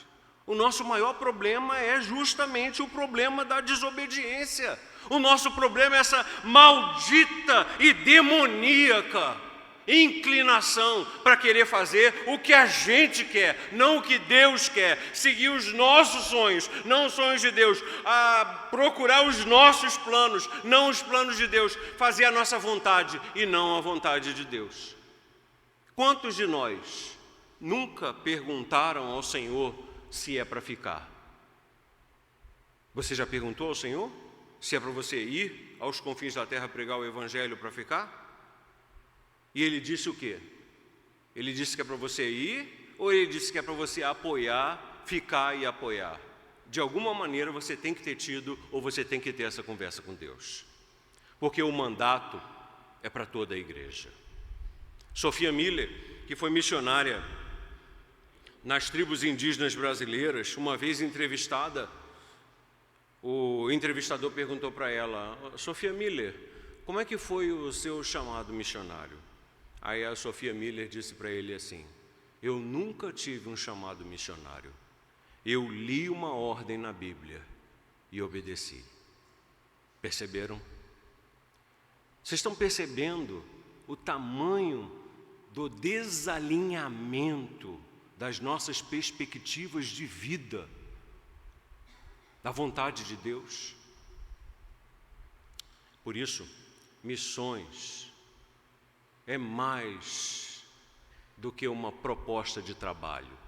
O nosso maior problema é justamente o problema da desobediência. O nosso problema é essa maldita e demoníaca inclinação para querer fazer o que a gente quer, não o que Deus quer, seguir os nossos sonhos, não os sonhos de Deus, a procurar os nossos planos, não os planos de Deus, fazer a nossa vontade e não a vontade de Deus. Quantos de nós nunca perguntaram ao Senhor se é para ficar? Você já perguntou ao Senhor? se é para você ir aos confins da terra pregar o evangelho para ficar? E ele disse o quê? Ele disse que é para você ir, ou ele disse que é para você apoiar, ficar e apoiar? De alguma maneira você tem que ter tido, ou você tem que ter essa conversa com Deus. Porque o mandato é para toda a igreja. Sophia Miller, que foi missionária nas tribos indígenas brasileiras, uma vez entrevistada, o entrevistador perguntou para ela: Sophia Miller, como é que foi o seu chamado missionário? Aí a Sophia Miller disse para ele assim: eu nunca tive um chamado missionário. Eu li uma ordem na Bíblia e obedeci. Perceberam? Vocês estão percebendo o tamanho do desalinhamento das nossas perspectivas de vida, da vontade de Deus? Por isso, missões é mais do que uma proposta de trabalho.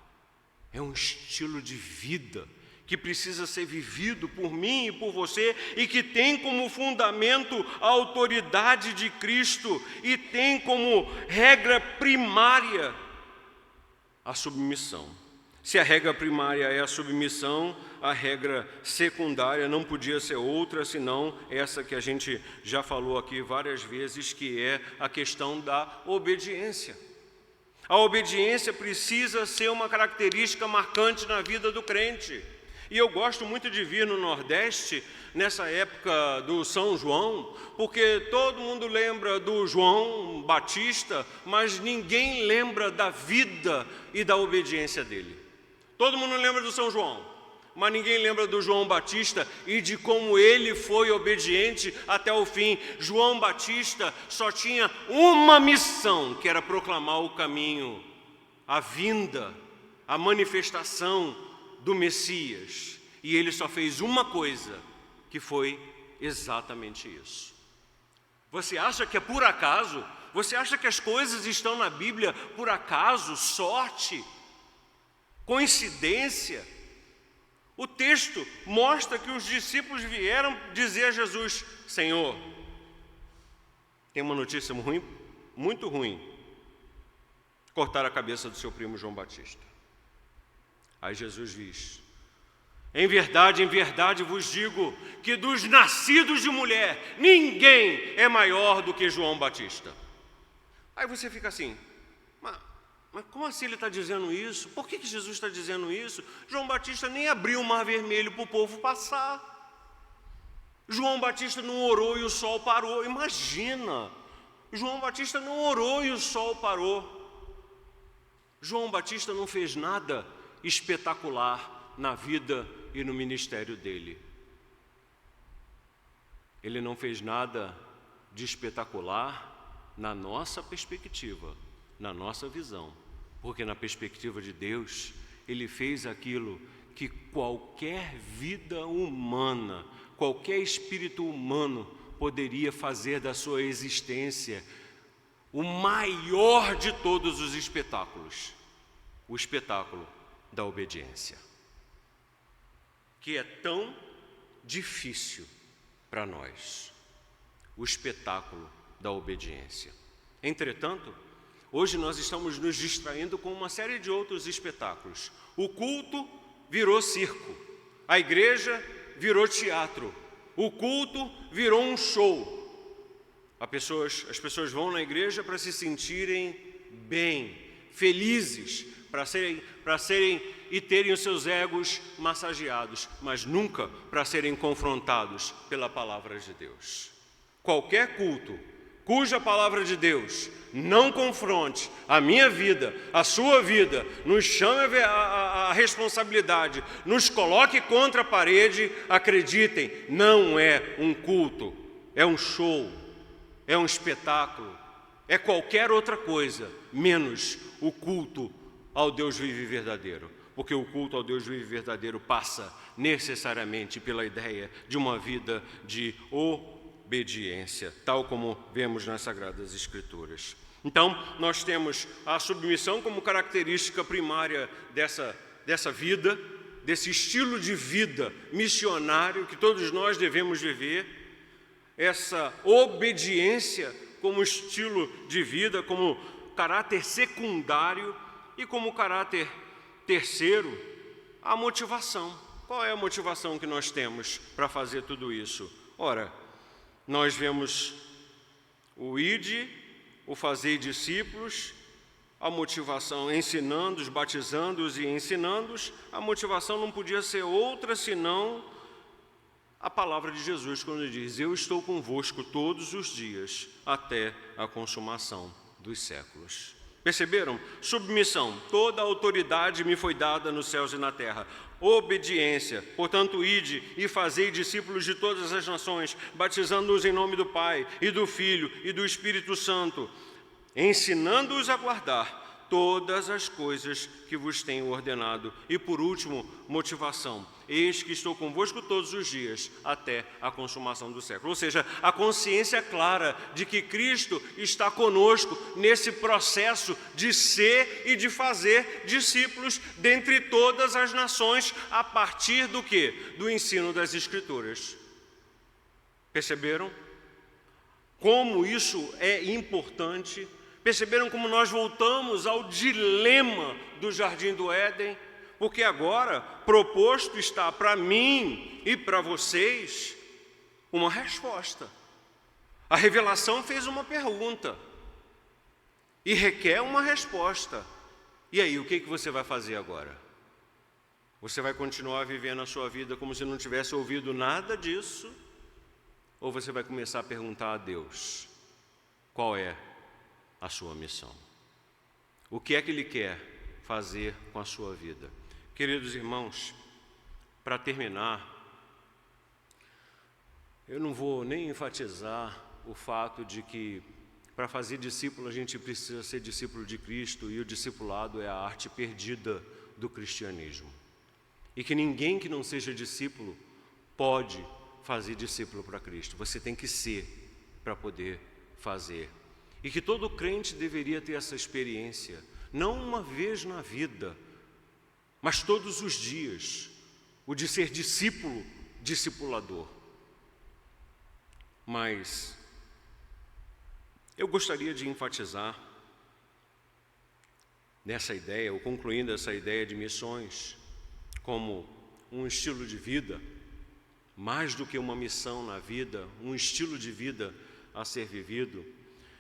É um estilo de vida que precisa ser vivido por mim e por você e que tem como fundamento a autoridade de Cristo e tem como regra primária a submissão. Se a regra primária é a submissão, a regra secundária não podia ser outra, senão essa que a gente já falou aqui várias vezes, que é a questão da obediência. A obediência precisa ser uma característica marcante na vida do crente. E eu gosto muito de vir no Nordeste, nessa época do São João, porque todo mundo lembra do João Batista, mas ninguém lembra da vida e da obediência dele. Todo mundo lembra do São João, mas ninguém lembra do João Batista e de como ele foi obediente até o fim. João Batista só tinha uma missão, que era proclamar o caminho, a vinda, a manifestação do Messias. E ele só fez uma coisa, que foi exatamente isso. Você acha que é por acaso? Você acha que as coisas estão na Bíblia por acaso, sorte, coincidência? O texto mostra que os discípulos vieram dizer a Jesus: Senhor, tem uma notícia ruim, muito ruim, cortar a cabeça do seu primo João Batista. Aí Jesus diz: em verdade vos digo que dos nascidos de mulher, ninguém é maior do que João Batista. Aí você fica assim, mas como assim ele está dizendo isso? Por que Jesus está dizendo isso? João Batista nem abriu o mar vermelho para o povo passar. João Batista não orou e o sol parou. Imagina, João Batista não orou e o sol parou. João Batista não fez nada espetacular na vida e no ministério dele. Ele não fez nada de espetacular na nossa perspectiva, na nossa visão, porque na perspectiva de Deus, ele fez aquilo que qualquer vida humana, qualquer espírito humano poderia fazer da sua existência o maior de todos os espetáculos, o espetáculo da obediência, que é tão difícil para nós, o espetáculo da obediência. Entretanto, hoje nós estamos nos distraindo com uma série de outros espetáculos. O culto virou circo, a igreja virou teatro, o culto virou um show. As pessoas vão na igreja para se sentirem bem, felizes, para serem e terem os seus egos massageados, mas nunca para serem confrontados pela palavra de Deus. Qualquer culto cuja palavra de Deus não confronte a minha vida, a sua vida, nos chame a responsabilidade, nos coloque contra a parede, acreditem, não é um culto, é um show, é um espetáculo, é qualquer outra coisa, menos o culto ao Deus vivo e verdadeiro. Porque o culto ao Deus vivo e verdadeiro passa necessariamente pela ideia de uma vida de obediência, tal como vemos nas Sagradas Escrituras. Então, nós temos a submissão como característica primária dessa vida, desse estilo de vida missionário que todos nós devemos viver, essa obediência como estilo de vida, como caráter secundário e como caráter terceiro, a motivação. Qual é a motivação que nós temos para fazer tudo isso? Ora, nós vemos o ide, o fazer discípulos, a motivação ensinando-os, batizando-os e ensinando-os. A motivação não podia ser outra senão a palavra de Jesus, quando ele diz: eu estou convosco todos os dias, até a consumação dos séculos. Perceberam? Submissão. Toda a autoridade me foi dada nos céus e na terra. Obediência. Portanto, ide e fazei discípulos de todas as nações, batizando-os em nome do Pai, e do Filho, e do Espírito Santo, ensinando-os a guardar todas as coisas que vos tenho ordenado. E por último, motivação. Eis que estou convosco todos os dias, até a consumação do século. Ou seja, a consciência clara de que Cristo está conosco nesse processo de ser e de fazer discípulos dentre todas as nações, a partir do quê? Do ensino das Escrituras. Perceberam como isso é importante? Perceberam como nós voltamos ao dilema do Jardim do Éden? Porque agora proposto está para mim e para vocês uma resposta. A revelação fez uma pergunta e requer uma resposta. E aí, o que você vai fazer agora? Você vai continuar vivendo a sua vida como se não tivesse ouvido nada disso? Ou você vai começar a perguntar a Deus qual é a sua missão? O que é que Ele quer fazer com a sua vida? Queridos irmãos, para terminar, eu não vou nem enfatizar o fato de que para fazer discípulo a gente precisa ser discípulo de Cristo, e o discipulado é a arte perdida do cristianismo. E que ninguém que não seja discípulo pode fazer discípulo para Cristo. Você tem que ser para poder fazer. E que todo crente deveria ter essa experiência, não uma vez na vida, mas todos os dias, o de ser discípulo, discipulador. Mas eu gostaria de enfatizar nessa ideia, ou concluindo essa ideia de missões, como um estilo de vida, mais do que uma missão na vida, um estilo de vida a ser vivido,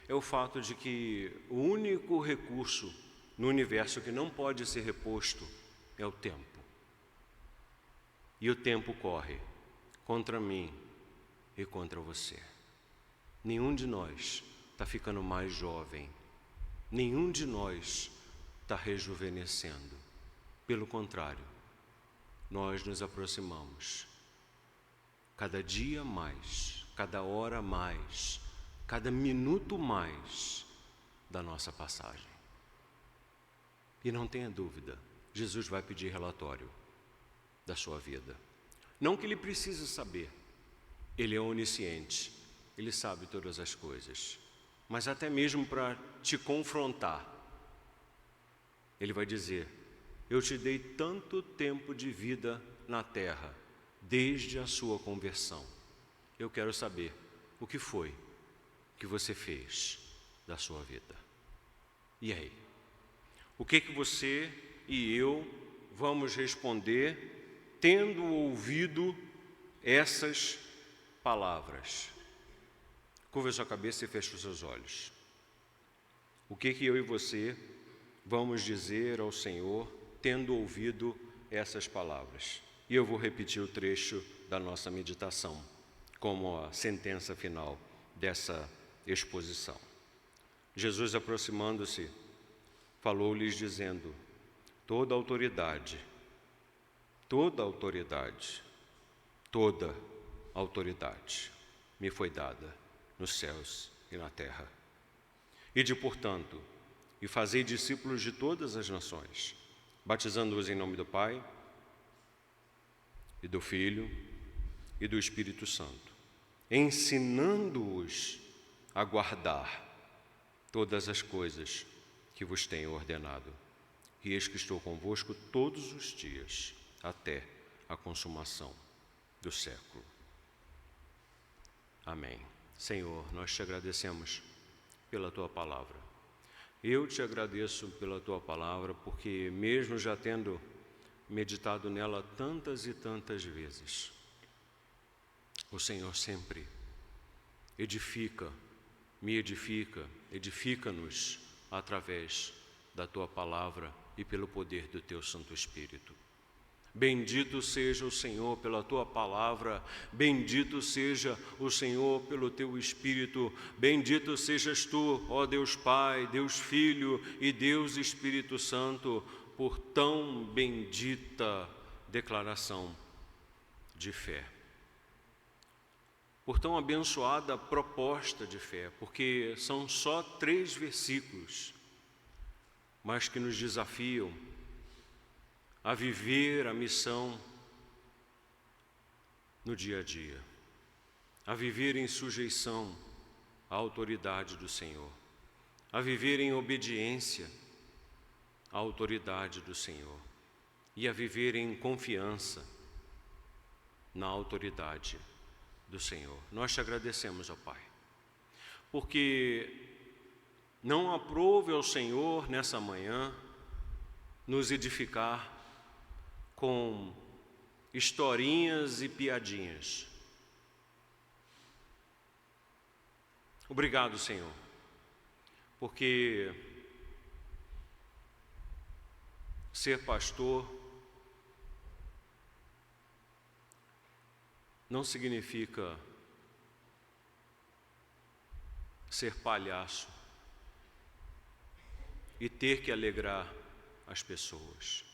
é o fato de que o único recurso no universo que não pode ser reposto é o tempo. E o tempo corre contra mim e contra você. Nenhum de nós está ficando mais jovem. Nenhum de nós está rejuvenescendo. Pelo contrário, nós nos aproximamos cada dia mais, cada hora mais, cada minuto mais da nossa passagem. E não tenha dúvida, Jesus vai pedir relatório da sua vida. Não que Ele precise saber, Ele é onisciente, Ele sabe todas as coisas. Mas até mesmo para te confrontar, Ele vai dizer: eu te dei tanto tempo de vida na terra, desde a sua conversão. Eu quero saber o que foi que você fez da sua vida. E aí? O que você e eu vamos responder tendo ouvido essas palavras? Curva a sua cabeça e feche os seus olhos. O que eu e você vamos dizer ao Senhor tendo ouvido essas palavras? E eu vou repetir o trecho da nossa meditação como a sentença final dessa exposição. Jesus, aproximando-se, falou-lhes dizendo: toda autoridade me foi dada nos céus e na terra. Ide, portanto, e fazei discípulos de todas as nações, batizando-os em nome do Pai, e do Filho, e do Espírito Santo, ensinando-os a guardar todas as coisas que vos tenho ordenado. E eis que estou convosco todos os dias, até a consumação do século. Amém. Senhor, nós te agradecemos pela Tua palavra. Eu te agradeço pela Tua palavra, porque mesmo já tendo meditado nela tantas e tantas vezes, o Senhor sempre edifica-nos através da Tua palavra e pelo poder do Teu Santo Espírito. Bendito seja o Senhor pela Tua palavra, bendito seja o Senhor pelo Teu Espírito, bendito sejas Tu, ó Deus Pai, Deus Filho e Deus Espírito Santo, por tão bendita declaração de fé, por tão abençoada proposta de fé, porque são só 3 versículos, mas que nos desafiam a viver a missão no dia a dia, a viver em sujeição à autoridade do Senhor, a viver em obediência à autoridade do Senhor e a viver em confiança na autoridade do Senhor. Nós te agradecemos, ó Pai, porque não aprove ao Senhor nessa manhã nos edificar com historinhas e piadinhas. Obrigado, Senhor, porque ser pastor não significa ser palhaço e ter que alegrar as pessoas.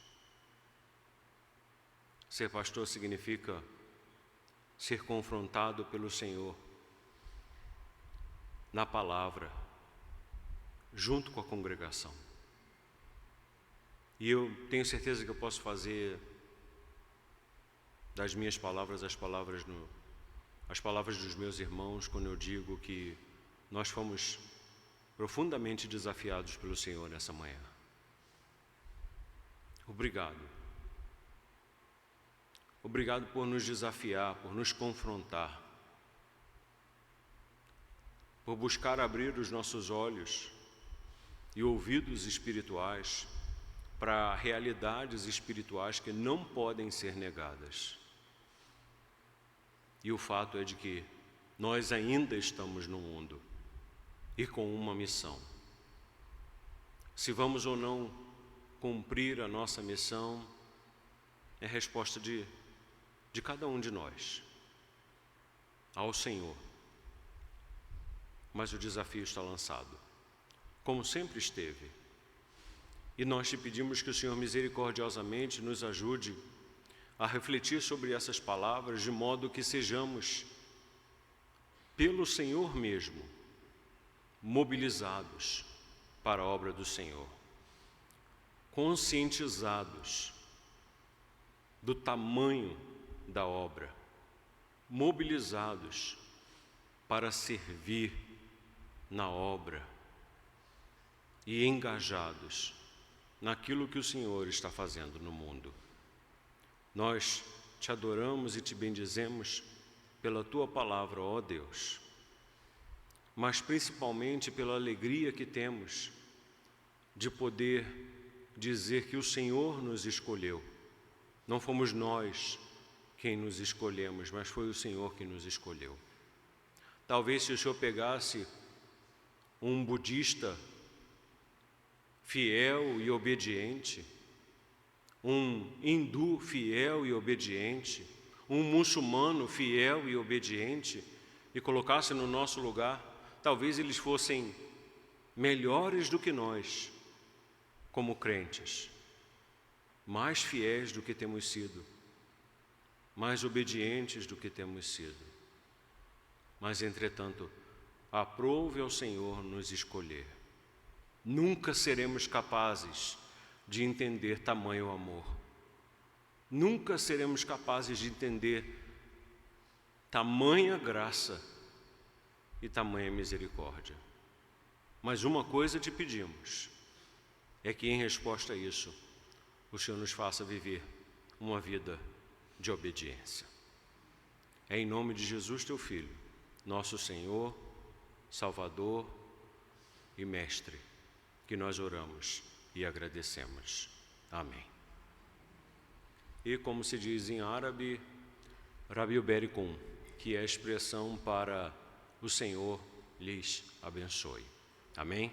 Ser pastor significa ser confrontado pelo Senhor na palavra, junto com a congregação. E eu tenho certeza que eu posso fazer das minhas palavras as palavras dos meus irmãos, quando eu digo que nós fomos profundamente desafiados pelo Senhor nessa manhã. Obrigado. Obrigado por nos desafiar, por nos confrontar, por buscar abrir os nossos olhos e ouvidos espirituais para realidades espirituais que não podem ser negadas. E o fato é de que nós ainda estamos no mundo e com uma missão. Se vamos ou não cumprir a nossa missão, é resposta de cada um de nós ao Senhor. Mas o desafio está lançado, como sempre esteve. E nós te pedimos que o Senhor misericordiosamente nos ajude a refletir sobre essas palavras, de modo que sejamos, pelo Senhor mesmo, mobilizados para a obra do Senhor, conscientizados do tamanho da obra, mobilizados para servir na obra e engajados naquilo que o Senhor está fazendo no mundo. Nós te adoramos e te bendizemos pela Tua palavra, ó Deus, mas principalmente pela alegria que temos de poder dizer que o Senhor nos escolheu. Não fomos nós quem nos escolhemos, mas foi o Senhor que nos escolheu. Talvez se o Senhor pegasse um budista fiel e obediente, um hindu fiel e obediente, um muçulmano fiel e obediente, e colocasse no nosso lugar, talvez eles fossem melhores do que nós, como crentes, mais fiéis do que temos sido, mais obedientes do que temos sido. Mas, entretanto, aprove ao Senhor nos escolher. Nunca seremos capazes de entender tamanho amor. Nunca seremos capazes de entender tamanha graça e tamanha misericórdia. Mas uma coisa te pedimos, é que em resposta a isso, o Senhor nos faça viver uma vida de obediência. É em nome de Jesus, teu Filho, nosso Senhor, Salvador e Mestre, que nós oramos e agradecemos. Amém. E como se diz em árabe, Rabi Uberikum, que é a expressão para o Senhor lhes abençoe. Amém?